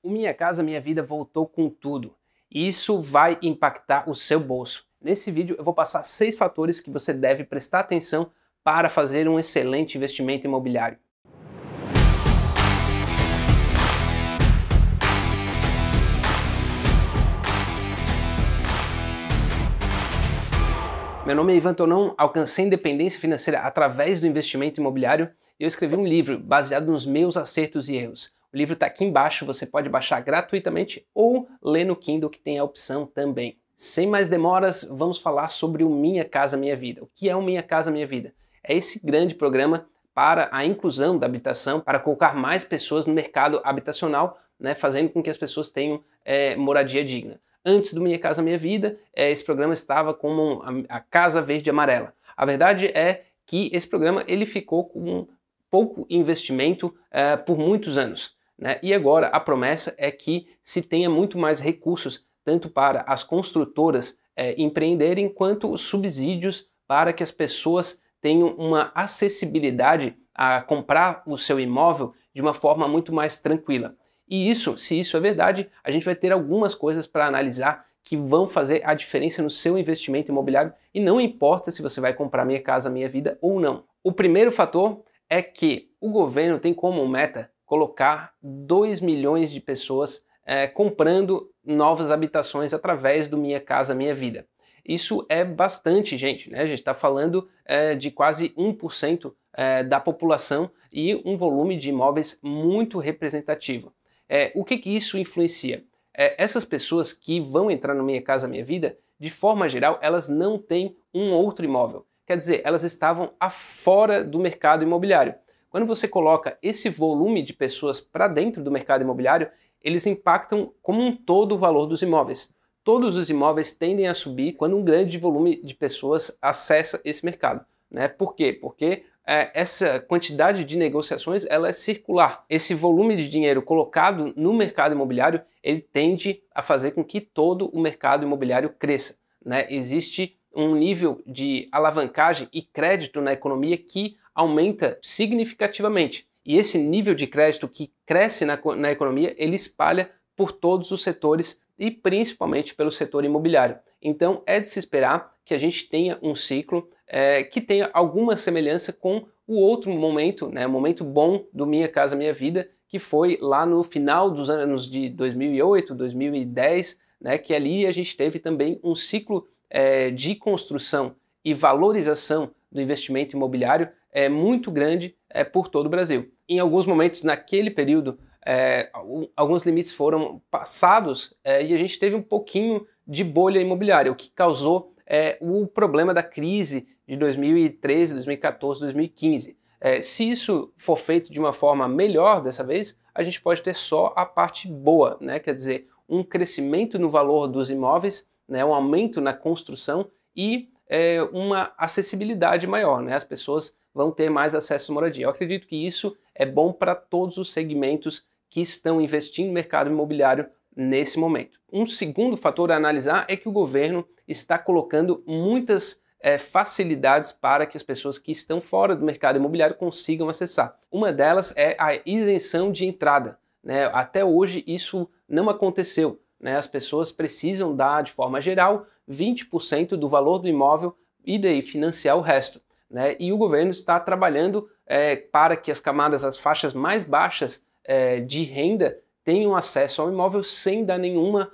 O Minha Casa Minha Vida voltou com tudo. E isso vai impactar o seu bolso. Nesse vídeo eu vou passar 6 fatores que você deve prestar atenção para fazer um excelente investimento imobiliário. Meu nome é Ivan Tonon, alcancei independência financeira através do investimento imobiliário e eu escrevi um livro baseado nos meus acertos e erros. O livro está aqui embaixo, você pode baixar gratuitamente ou ler no Kindle, que tem a opção também. Sem mais demoras, vamos falar sobre o Minha Casa Minha Vida. O que é o Minha Casa Minha Vida? É esse grande programa para a inclusão da habitação, para colocar mais pessoas no mercado habitacional, fazendo com que as pessoas tenham moradia digna. Antes do Minha Casa Minha Vida, esse programa estava como a Casa Verde e Amarela. A verdade é que esse programa ele ficou com pouco investimento por muitos anos. E agora a promessa é que se tenha muito mais recursos, tanto para as construtoras empreenderem, quanto subsídios para que as pessoas tenham uma acessibilidade a comprar o seu imóvel de uma forma muito mais tranquila. E isso, se isso é verdade, a gente vai ter algumas coisas para analisar que vão fazer a diferença no seu investimento imobiliário e não importa se você vai comprar Minha Casa Minha Vida ou não. O primeiro fator é que o governo tem como meta colocar 2 milhões de pessoas comprando novas habitações através do Minha Casa Minha Vida. Isso é bastante gente, né? A gente está falando de quase 1% da população e um volume de imóveis muito representativo. O que isso influencia? Essas pessoas que vão entrar no Minha Casa Minha Vida, de forma geral, elas não têm um outro imóvel. Quer dizer, elas estavam fora do mercado imobiliário. Quando você coloca esse volume de pessoas para dentro do mercado imobiliário, eles impactam como um todo o valor dos imóveis. Todos os imóveis tendem a subir quando um grande volume de pessoas acessa esse mercado. Por quê? Porque essa quantidade de negociações ela é circular. Esse volume de dinheiro colocado no mercado imobiliário, ele tende a fazer com que todo o mercado imobiliário cresça. Existe um nível de alavancagem e crédito na economia que aumenta significativamente. E esse nível de crédito que cresce na economia, ele espalha por todos os setores e principalmente pelo setor imobiliário. Então é de se esperar que a gente tenha um ciclo que tenha alguma semelhança com o outro momento, o momento bom do Minha Casa Minha Vida, que foi lá no final dos anos de 2008, 2010, que ali a gente teve também um ciclo de construção e valorização do investimento imobiliário muito grande por todo o Brasil. Em alguns momentos, naquele período, alguns limites foram passados e a gente teve um pouquinho de bolha imobiliária, o que causou o problema da crise de 2013, 2014, 2015. Se isso for feito de uma forma melhor dessa vez, a gente pode ter só a parte boa, quer dizer, um crescimento no valor dos imóveis, um aumento na construção e uma acessibilidade maior, as pessoas vão ter mais acesso à moradia. Eu acredito que isso é bom para todos os segmentos que estão investindo no mercado imobiliário nesse momento. Um segundo fator a analisar é que o governo está colocando muitas facilidades para que as pessoas que estão fora do mercado imobiliário consigam acessar. Uma delas é a isenção de entrada. Até hoje isso não aconteceu. As pessoas precisam dar, de forma geral, 20% do valor do imóvel e daí financiar o resto. E o governo está trabalhando para que as faixas mais baixas de renda tenham acesso ao imóvel sem dar nenhuma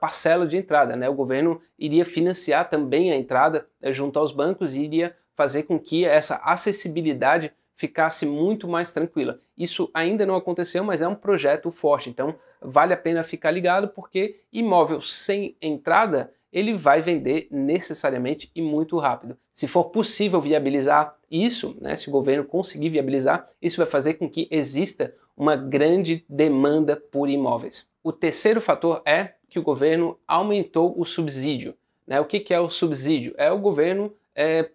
parcela de entrada. O governo iria financiar também a entrada junto aos bancos e iria fazer com que essa acessibilidade ficasse muito mais tranquila. Isso ainda não aconteceu, mas é um projeto forte, então vale a pena ficar ligado porque imóvel sem entrada ele vai vender necessariamente e muito rápido. Se for possível viabilizar isso, se o governo conseguir viabilizar, isso vai fazer com que exista uma grande demanda por imóveis. O terceiro fator é que o governo aumentou o subsídio. O que é o subsídio? O governo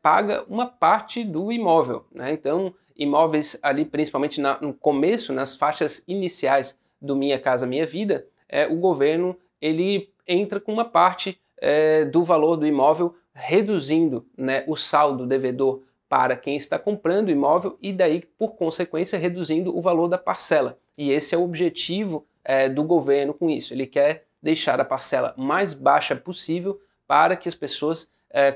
paga uma parte do imóvel. Então, imóveis ali, principalmente no começo, nas faixas iniciais do Minha Casa Minha Vida, o governo ele entra com uma parte do valor do imóvel, reduzindo o saldo devedor para quem está comprando o imóvel e daí, por consequência, reduzindo o valor da parcela. E esse é o objetivo do governo com isso. Ele quer deixar a parcela mais baixa possível para que as pessoas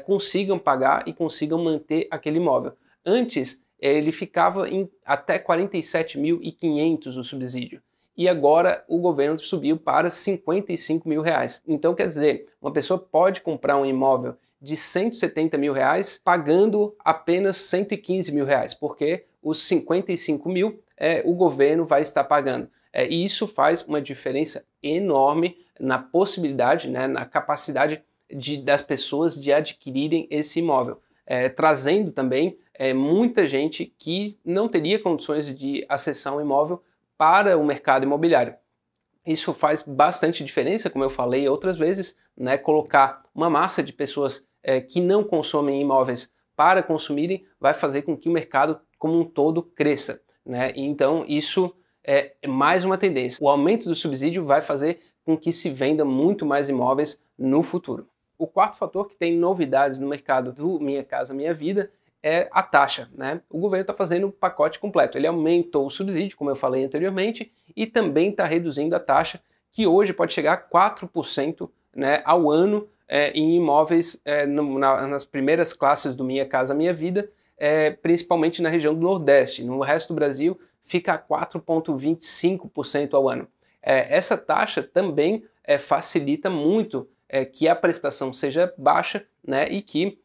consigam pagar e consigam manter aquele imóvel. Antes, ele ficava em até R$ 47.500 o subsídio. E agora o governo subiu para R$ 55 mil. Então, quer dizer, uma pessoa pode comprar um imóvel de R$ 170 mil pagando apenas R$ 115 mil, porque os 55 mil o governo vai estar pagando. E isso faz uma diferença enorme na possibilidade, né, na capacidade das pessoas de adquirirem esse imóvel, trazendo também muita gente que não teria condições de acessar um imóvel para o mercado imobiliário. Isso faz bastante diferença, como eu falei outras vezes, né, colocar uma massa de pessoas que não consomem imóveis para consumirem vai fazer com que o mercado como um todo cresça, né? Então isso é mais uma tendência. O aumento do subsídio vai fazer com que se venda muito mais imóveis no futuro. O quarto fator que tem novidades no mercado do Minha Casa Minha Vida é a taxa, né? O governo está fazendo um pacote completo. Ele aumentou o subsídio, como eu falei anteriormente, e também está reduzindo a taxa, que hoje pode chegar a 4%, né, ao ano em imóveis nas primeiras classes do Minha Casa Minha Vida, principalmente na região do Nordeste. No resto do Brasil fica a 4,25% ao ano. Essa taxa também facilita muito que a prestação seja baixa, né, e que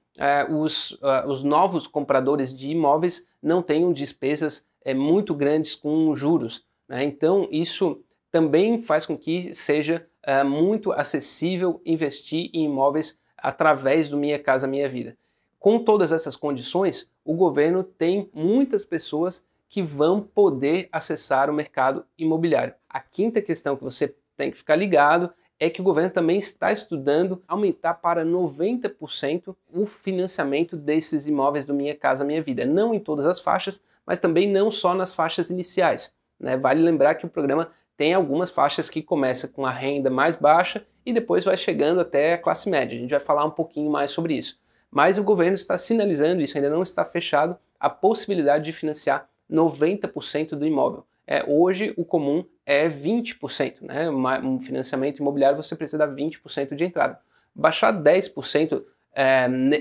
os novos compradores de imóveis não tenham despesas muito grandes com juros, né? Então isso também faz com que seja muito acessível investir em imóveis através do Minha Casa Minha Vida. Com todas essas condições, o governo tem muitas pessoas que vão poder acessar o mercado imobiliário. A quinta questão que você tem que ficar ligado é que o governo também está estudando aumentar para 90% o financiamento desses imóveis do Minha Casa Minha Vida. Não em todas as faixas, mas também não só nas faixas iniciais, né? Vale lembrar que o programa tem algumas faixas que começam com a renda mais baixa e depois vai chegando até a classe média. A gente vai falar um pouquinho mais sobre isso. Mas o governo está sinalizando, isso ainda não está fechado, a possibilidade de financiar 90% do imóvel. Hoje o comum é 20%, né? Um financiamento imobiliário você precisa dar 20% de entrada. Baixar 10%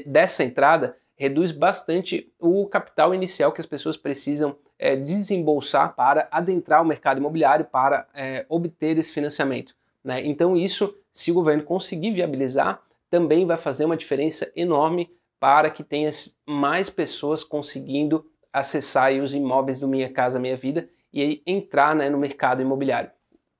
dessa entrada reduz bastante o capital inicial que as pessoas precisam desembolsar para adentrar o mercado imobiliário, para obter esse financiamento, né? Então isso, se o governo conseguir viabilizar, também vai fazer uma diferença enorme para que tenha mais pessoas conseguindo acessar aí os imóveis do Minha Casa Minha Vida e aí entrar, né, no mercado imobiliário.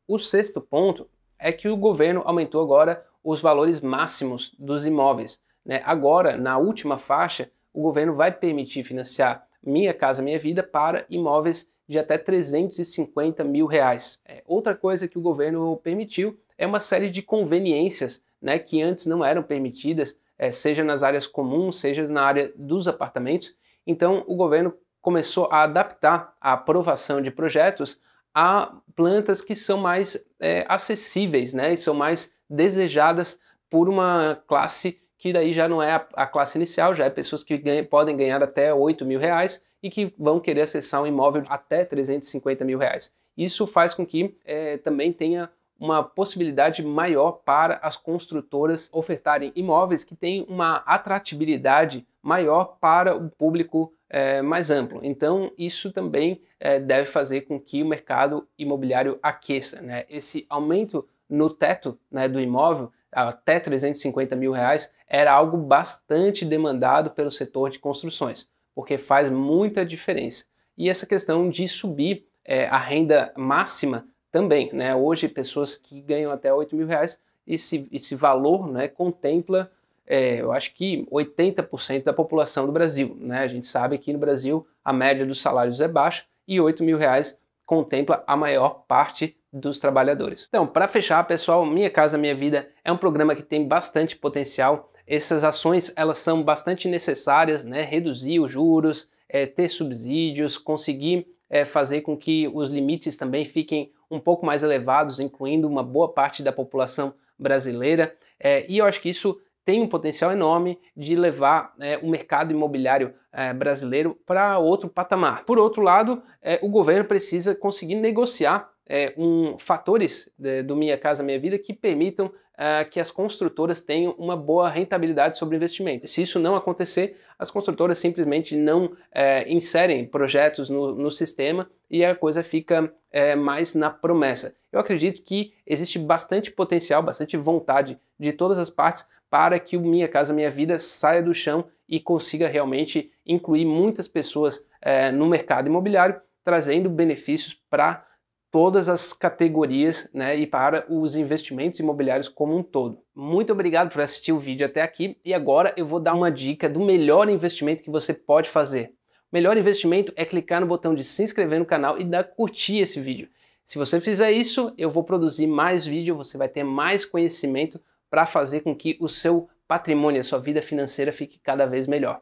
O sexto ponto é que o governo aumentou agora os valores máximos dos imóveis, né? Agora, na última faixa, o governo vai permitir financiar Minha Casa Minha Vida para imóveis de até R$ 350 mil. Outra coisa que o governo permitiu é uma série de conveniências, né, que antes não eram permitidas, seja nas áreas comuns, seja na área dos apartamentos. Então, o governo começou a adaptar a aprovação de projetos a plantas que são mais acessíveis, né, e são mais desejadas por uma classe que daí já não é a classe inicial, já é pessoas que podem ganhar até R$ 8 mil e que vão querer acessar um imóvel até R$ 350 mil. Isso faz com que também tenha uma possibilidade maior para as construtoras ofertarem imóveis que têm uma atratividade maior para o público mais amplo. Então isso também deve fazer com que o mercado imobiliário aqueça, né? Esse aumento no teto, né, do imóvel até R$ 350 mil era algo bastante demandado pelo setor de construções, porque faz muita diferença. E essa questão de subir a renda máxima também, né? Hoje pessoas que ganham até R$ 8 mil, esse valor, né, contempla eu acho que 80% da população do Brasil, né? A gente sabe que no Brasil a média dos salários é baixa e R$ 8 mil contempla a maior parte dos trabalhadores. Então, para fechar, pessoal, Minha Casa Minha Vida é um programa que tem bastante potencial. Essas ações, elas são bastante necessárias, né? Reduzir os juros, ter subsídios, conseguir fazer com que os limites também fiquem um pouco mais elevados, incluindo uma boa parte da população brasileira. E eu acho que isso tem um potencial enorme de levar o mercado imobiliário brasileiro para outro patamar. Por outro lado, o governo precisa conseguir negociar fatores do Minha Casa Minha Vida que permitam que as construtoras tenham uma boa rentabilidade sobre o investimento. Se isso não acontecer, as construtoras simplesmente não inserem projetos no sistema e a coisa fica mais na promessa. Eu acredito que existe bastante potencial, bastante vontade de todas as partes para que o Minha Casa Minha Vida saia do chão e consiga realmente incluir muitas pessoas no mercado imobiliário, trazendo benefícios para todas as categorias, né, e para os investimentos imobiliários como um todo. Muito obrigado por assistir o vídeo até aqui e agora eu vou dar uma dica do melhor investimento que você pode fazer. O melhor investimento é clicar no botão de se inscrever no canal e dar curtir esse vídeo. Se você fizer isso, eu vou produzir mais vídeo, você vai ter mais conhecimento para fazer com que o seu patrimônio, a sua vida financeira fique cada vez melhor.